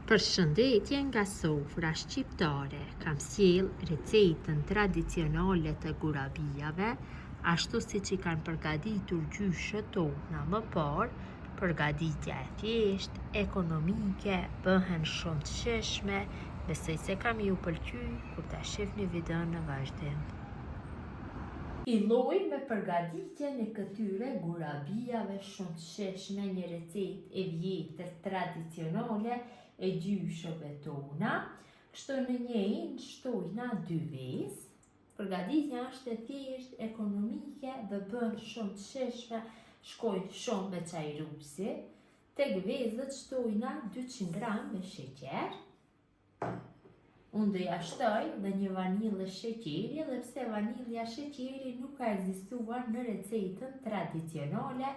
Përshëndetje nga sofra shqiptare, kam sjell recetën tradicionale të gurabijave, ashtu si që kanë përgatitur gjyshët tona më parë. Përgatitja e thjesht, ekonomike, bëhen shumë të shijshme, besoj se kam ju pëlqy kur ta shihni videon në vazhdim. Filloj me përgatitjen e këtyre gurabijave shumë të shijshme, një recetë e vjetër tradicionale e gjyshëve tona. Kështu në njëjin shtojna 2 vezë. Përgatitja është e thjesht, ekonomike dhe bën shumë të shijshme, shkojnë shumë me çajrusi. Tek vezët shtojna 200 gram me sheqer. Unë do ja shtoj dhe një vanilë sheqeri, dhe pse vanilja sheqeri nuk ka ekzistuar në recetën tradicionale,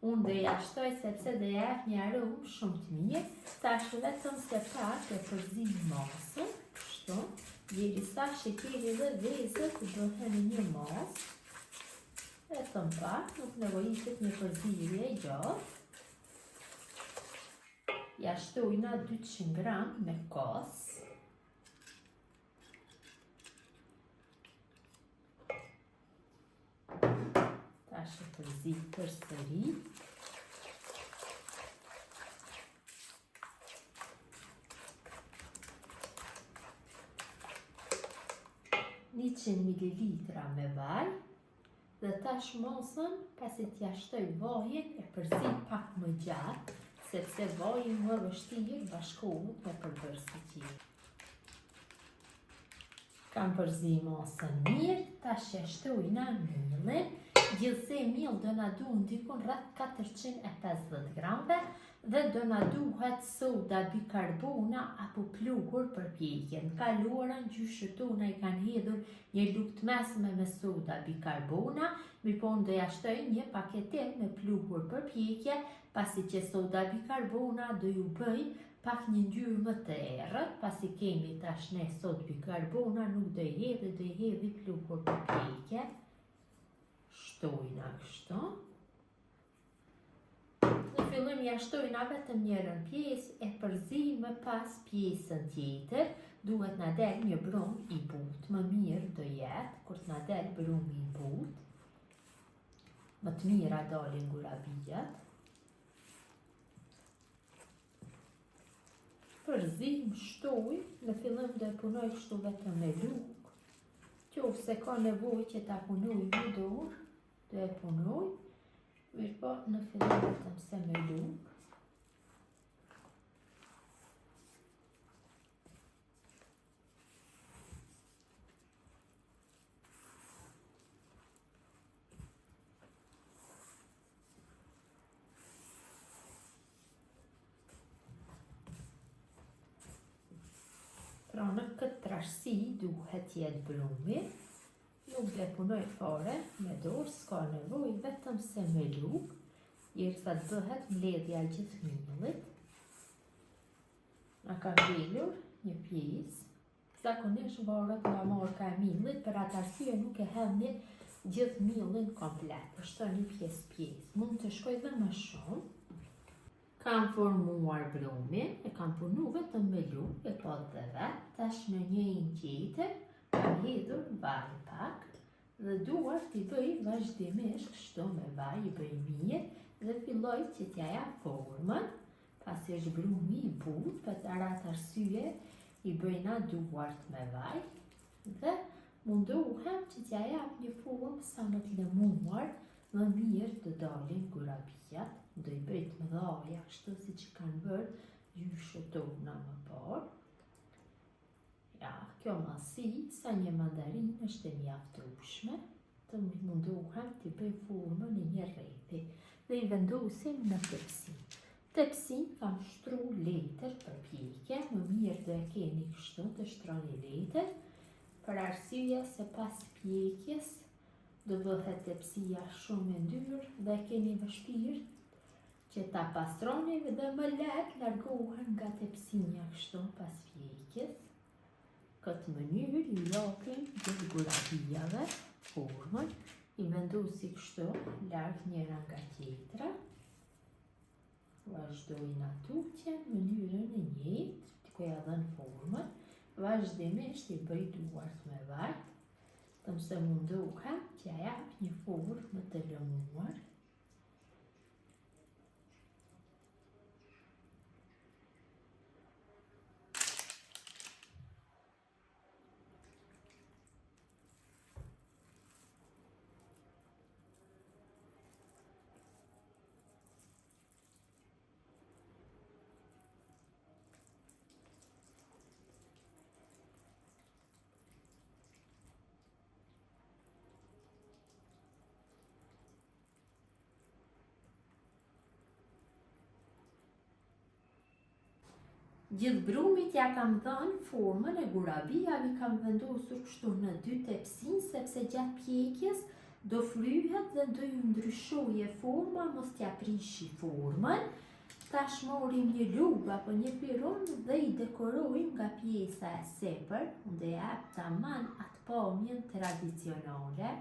unë do ja shtoj sepse do ja jap një aromë shumë të mirë. Tash vetëm se pak e përzim masën, kështu, derisa sheqeri dhe vezët bëhen një masë. Vetëm pak, nuk nevojitet një përzimje e gjatë. Ja shtojna 200 gram me kos. Tash e përzim përsëri. Një 100 ml me vaj. Dhe tash masën, pasi t'ja shtoj vajin, e përzim pak më gjatë, sepse vaji më vështirë bashkohet me përbërësit tjerë. Kam përzim masën mirë, tash e shtojna millin. Gjithsej mill do na duhen dikun rreth 450 gramve dhe do na duhet soda bikarbona apo pluhur për pjekjen. Kaluarën gjyshët tona i kanë hedhur një lugë të mesme me soda bikarbona, mirëpo do ja shtoj një paketim me pluhur për pjekje, pasi që soda bikarbona do ju bëj pak një ngjyrë më të errët, pasi kemi tash ne sodë bikarbona, nuk do i hedhi pluhur për pjekje. Shtojna kështu. Në fillim ja shtojna vetëm njërën pjesë, e përzim më pas pjesën tjetër. Duhet na del një brum i butë, më mirë do jetë kur t'na del brumi i butë. Më të mira dalin gurabijat. Përzim, shtoj, në fillim do e punoj kështu vetëm me lugë. Qofse ka nevojë që ta punoj me dorë, do e punoj, mirëpo në fillim vetëm se me lugë. Pra në këtë trashësi duhet jetë brumi. Nuk dhe punoj fare me dorë, s'ka nevojë, vetëm se me lugë, derisa të bëhet mbledhja e gjithë millit. Na ka ngelur një pjesë. Zakonisht varet nga marka e millit, për atë arsye nuk e hedhni gjithë millin komplet, përshtoni pjesë. Mund të shkoj dhe më shumë. Kam formuar brumin, e kam punu vetëm me lugë, e po dhe vetë, tash në njëjin tjetër, kam hedhur vaj pak dhe duar t'i bëj vazhdimisht kështu me vaj, i bëj mirë dhe filloj që t'ja jap formën, pasi është brumi i butë, për atë arsye i bëjna duart me vaj dhe mundohem që t'ja jap një formë sa më të lëmuar, më mirë të dalin gurabijat. Do i bëj të mëdhaja, kështu si që kanë bërë gjyshët tona më parë. Ja, kjo masi, sa një mandarin është e mjaftueshme, të mundohem t'i bëj formën e një rrethi dhe i vendosim në tepsi. Tepsi kam shtru letër për pjekje, më mirë do e keni kështu të shtroni letër, për arsye se pas pjekjes do bëhet tepsia shumë e ndyrë dhe keni vështirë që ta pastroni dhe më lehtë largohen nga tepsinja kështu pas pjekjes. Këtë mënyrë i japim gjithë gurabijave formën, i vendosi kështu larg njëra nga tjetra. Vazhdojnë atutje në mënyrën e njëjtë, ku ja dhënë formën, vazhdimisht i bëj duart me vaj, se mundohem që ja jap një formë të lëmuar. Gjithë brumit ja kam dhënë formën e gurabijave, kam vendosur kështu në 2 tepsin, sepse gjatë pjekjes do fryhet dhe do ju ndryshoje forma, mos t'ja prishi formën. Tash morim një lugë apo një piron dhe i dekorojmë nga pjesa e sepër, dhe jap taman atë pamjen tradicionale,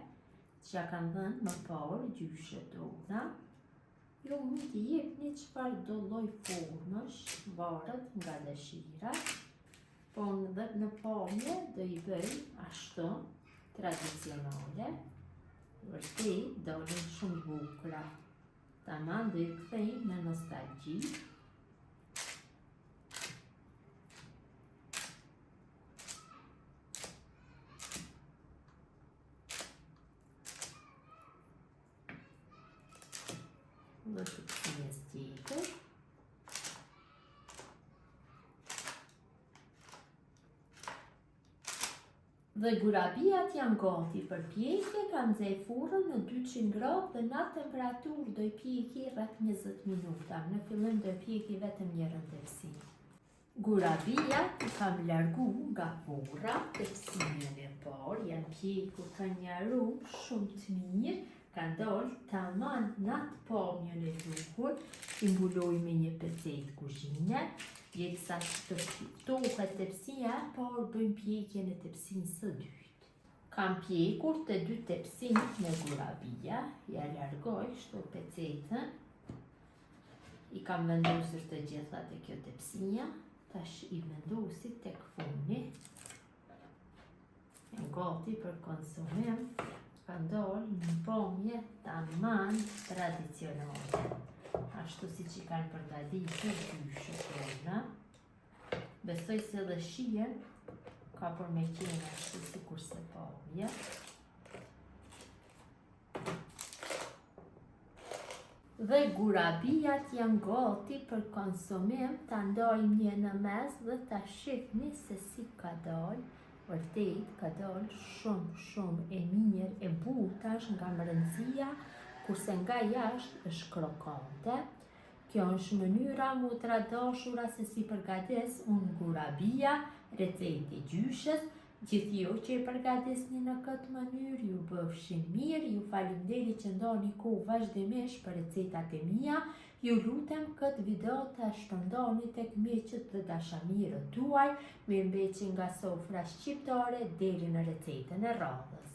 që ja kam dhënë më parë gjyshet tona. Ju mund t'i jepni çfarë do lloj formësh, varet nga dëshira, po dhe në pamje do i bëj ashtu tradicionale, vërtet dolin shumë bukura, taman do i kthejmë në nostalgji. Dhe të kësines tjetër. Dhe gurabijat janë gati për pjekje, kam nxjerr furrën në 200 gradë dhe në atë temperaturë do i pjeki rreth 20 minuta. Në fillim do i pjeki vetëm njërën tepsi. Gurabijat i kam largu nga furra, tepsimin e parë, janë pjekur ka një aromë shumë të mirë, kanë dalë taman në atë pamjen e duhur, i mbuloj me një pecetë kuzhine, derisa të ftohet tepsia, por bëjmë pjekjen e tepsinë së dytë. Kam pjekur të 2 tepsinët me gurabija, ja largoj kështu pecetën, i kam vendosur të gjitha te kjo tepsia, tash i vendosi tek funi, e gati për konsumim. Ka ndalë në pamje taman tradicionale, ashtu si që kanë përgatitur gjyshet tona. Besoj se dhe shijen ka për me qenë ashtu si kurse pamje. Dhe gurabijat janë gati për konsumim, ta ndajmë një në mes dhe ta shihni se si ka dalë. Vërtet ka dalë shumë e mirë, e bukur nga mbrëmsia, kurse nga jashtë është krokante. Kjo është mënyra më e tradashura se si përgatis unë gurabija, receti gjyshes. Gjithë ju që e përgatisni në këtë mënyrë, ju bëfshin mirë, ju faleminderit që ndani kohë vazhdimisht për recetat e mia. Ju lutem këtë video të shpërndani tek miqët dhe dashamirët tuaj, mirëmbëjtje nga sofra shqiptare deri në recetën e radhës.